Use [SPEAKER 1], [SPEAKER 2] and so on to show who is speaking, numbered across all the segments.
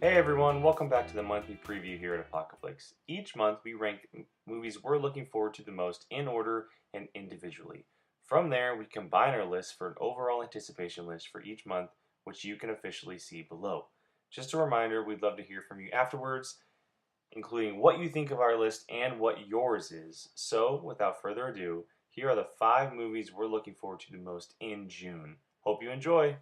[SPEAKER 1] Hey everyone, welcome back to the monthly preview here at Apocalypse. Each month we rank movies we're looking forward to the most in order and individually. From there, we combine our lists for an overall anticipation list for each month, which you can officially see below. Just a reminder, we'd love to hear from you afterwards, including what you think of our list and what yours is. So, without further ado, here are the 5 movies we're looking forward to the most in June. Hope you enjoy!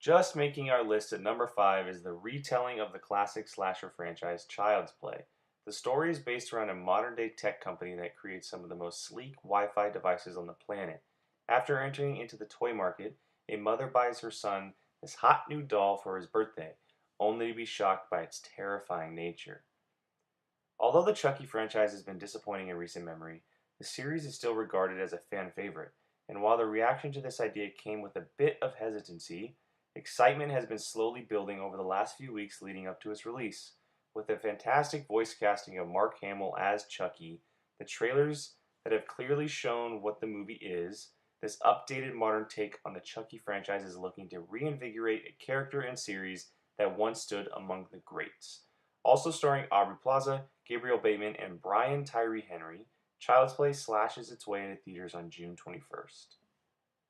[SPEAKER 1] Just making our list at number 5 is the retelling of the classic slasher franchise Child's Play. The story is based around a modern day tech company that creates some of the most sleek Wi Fi devices on the planet. After entering into the toy market, a mother buys her son this hot new doll for his birthday, only to be shocked by its terrifying nature. Although the Chucky franchise has been disappointing in recent memory, the series is still regarded as a fan favorite, and while the reaction to this idea came with a bit of hesitancy, excitement has been slowly building over the last few weeks leading up to its release. With the fantastic voice casting of Mark Hamill as Chucky, the trailers that have clearly shown what the movie is, this updated modern take on the Chucky franchise is looking to reinvigorate a character and series that once stood among the greats. Also starring Aubrey Plaza, Gabriel Bateman, and Brian Tyree Henry, Child's Play slashes its way into theaters on June 21st.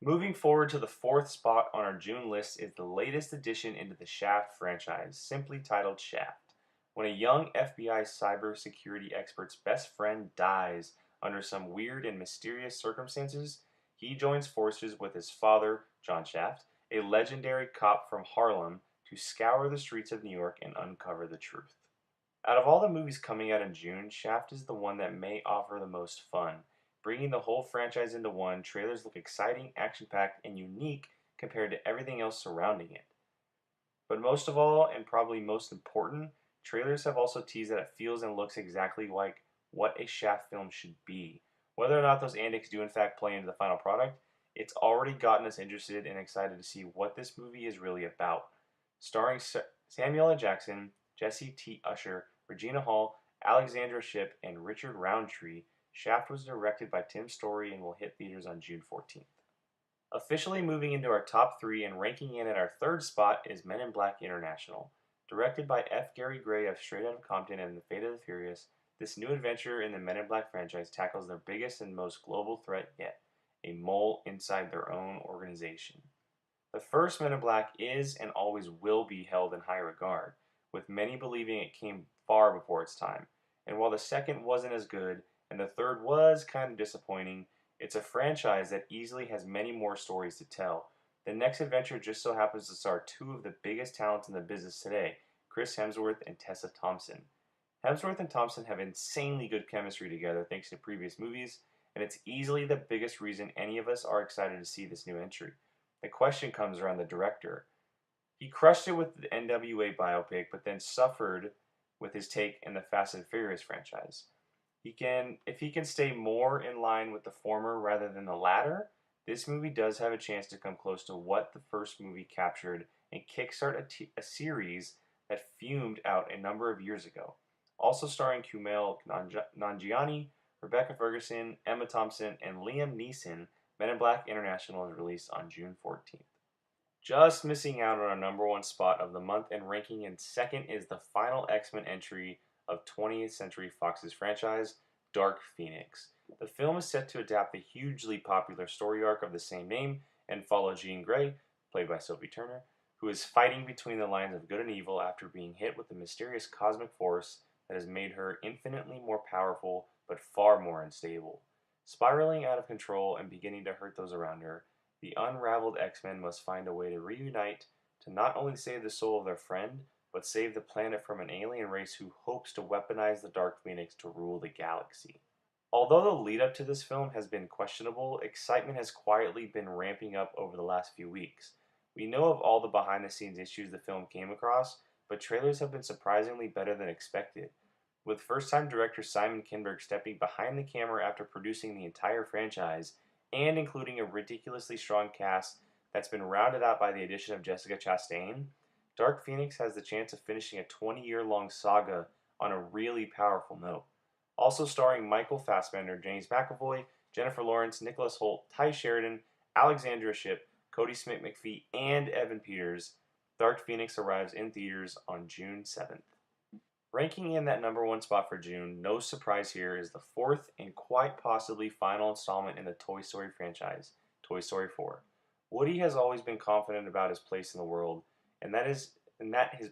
[SPEAKER 1] Moving forward to the 4th spot on our June list is the latest addition into the Shaft franchise, simply titled Shaft. When a young FBI cybersecurity expert's best friend dies under some weird and mysterious circumstances, he joins forces with his father, John Shaft, a legendary cop from Harlem, to scour the streets of New York and uncover the truth. Out of all the movies coming out in June, Shaft is the one that may offer the most fun. Bringing the whole franchise into one, trailers look exciting, action-packed, and unique compared to everything else surrounding it. But most of all, and probably most important, trailers have also teased that it feels and looks exactly like what a Shaft film should be. Whether or not those antics do in fact play into the final product, it's already gotten us interested and excited to see what this movie is really about. Starring Samuel L. Jackson, Jesse T. Usher, Regina Hall, Alexandra Shipp, and Richard Roundtree, Shaft was directed by Tim Story and will hit theaters on June 14th. Officially moving into our top 3 and ranking in at our 3rd spot is Men in Black International. Directed by F. Gary Gray of Straight Outta Compton and The Fate of the Furious, this new adventure in the Men in Black franchise tackles their biggest and most global threat yet, a mole inside their own organization. The first Men in Black is and always will be held in high regard, with many believing it came far before its time. And while the second wasn't as good, and the third was kind of disappointing, it's a franchise that easily has many more stories to tell. The next adventure just so happens to star 2 of the biggest talents in the business today, Chris Hemsworth and Tessa Thompson. Hemsworth and Thompson have insanely good chemistry together thanks to previous movies, and it's easily the biggest reason any of us are excited to see this new entry. The question comes around the director. He crushed it with the NWA biopic, but then suffered with his take in the Fast and Furious franchise. If he can stay more in line with the former rather than the latter, this movie does have a chance to come close to what the first movie captured and kickstart a series that fumed out a number of years ago. Also starring Kumail Nanjiani, Rebecca Ferguson, Emma Thompson, and Liam Neeson, Men in Black International is released on June 14th. Just missing out on our number 1 spot of the month and ranking in 2nd is the final X-Men entry of 20th Century Fox's franchise, Dark Phoenix. The film is set to adapt the hugely popular story arc of the same name and follow Jean Grey, played by Sophie Turner, who is fighting between the lines of good and evil after being hit with a mysterious cosmic force that has made her infinitely more powerful but far more unstable. Spiraling out of control and beginning to hurt those around her, the unraveled X-Men must find a way to reunite to not only save the soul of their friend, but save the planet from an alien race who hopes to weaponize the Dark Phoenix to rule the galaxy. Although the lead up to this film has been questionable, excitement has quietly been ramping up over the last few weeks. We know of all the behind the scenes issues the film came across, but trailers have been surprisingly better than expected. With first time director Simon Kinberg stepping behind the camera after producing the entire franchise, and including a ridiculously strong cast that's been rounded out by the addition of Jessica Chastain, Dark Phoenix has the chance of finishing a 20-year-long saga on a really powerful note. Also starring Michael Fassbender, James McAvoy, Jennifer Lawrence, Nicholas Hoult, Ty Sheridan, Alexandra Shipp, Cody Smith-McPhee, and Evan Peters, Dark Phoenix arrives in theaters on June 7th. Ranking in that number one spot for June, no surprise here, is the fourth and quite possibly final installment in the Toy Story franchise, Toy Story 4. Woody has always been confident about his place in the world, and that his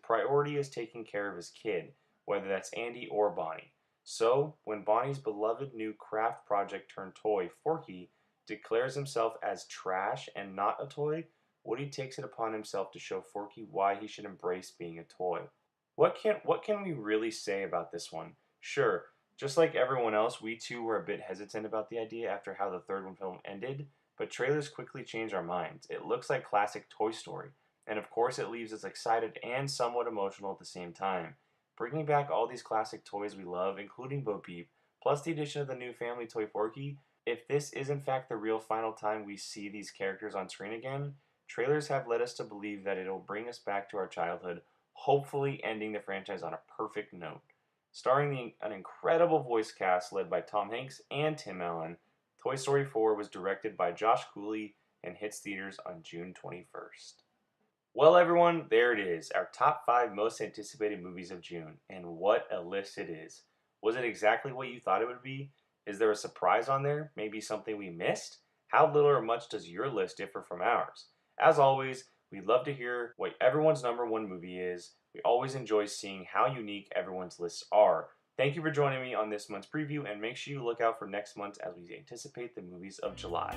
[SPEAKER 1] priority is taking care of his kid, whether that's Andy or Bonnie. So, when Bonnie's beloved new craft project turned toy, Forky, declares himself as trash and not a toy, Woody takes it upon himself to show Forky why he should embrace being a toy. What can we really say about this one? Sure, just like everyone else, we too were a bit hesitant about the idea after how the third one film ended, but trailers quickly change our minds. It looks like classic Toy Story, and of course it leaves us excited and somewhat emotional at the same time. Bringing back all these classic toys we love, including Bo Peep, plus the addition of the new family toy Forky, if this is in fact the real final time we see these characters on screen again, trailers have led us to believe that it'll bring us back to our childhood, hopefully ending the franchise on a perfect note. Starring an incredible voice cast led by Tom Hanks and Tim Allen, Toy Story 4 was directed by Josh Cooley and hits theaters on June 21st. Well, everyone, there it is, our top 5 most anticipated movies of June, and what a list it is. Was it exactly what you thought it would be? Is there a surprise on there? Maybe something we missed? How little or much does your list differ from ours? As always, we'd love to hear what everyone's number one movie is. We always enjoy seeing how unique everyone's lists are. Thank you for joining me on this month's preview, and make sure you look out for next month as we anticipate the movies of July.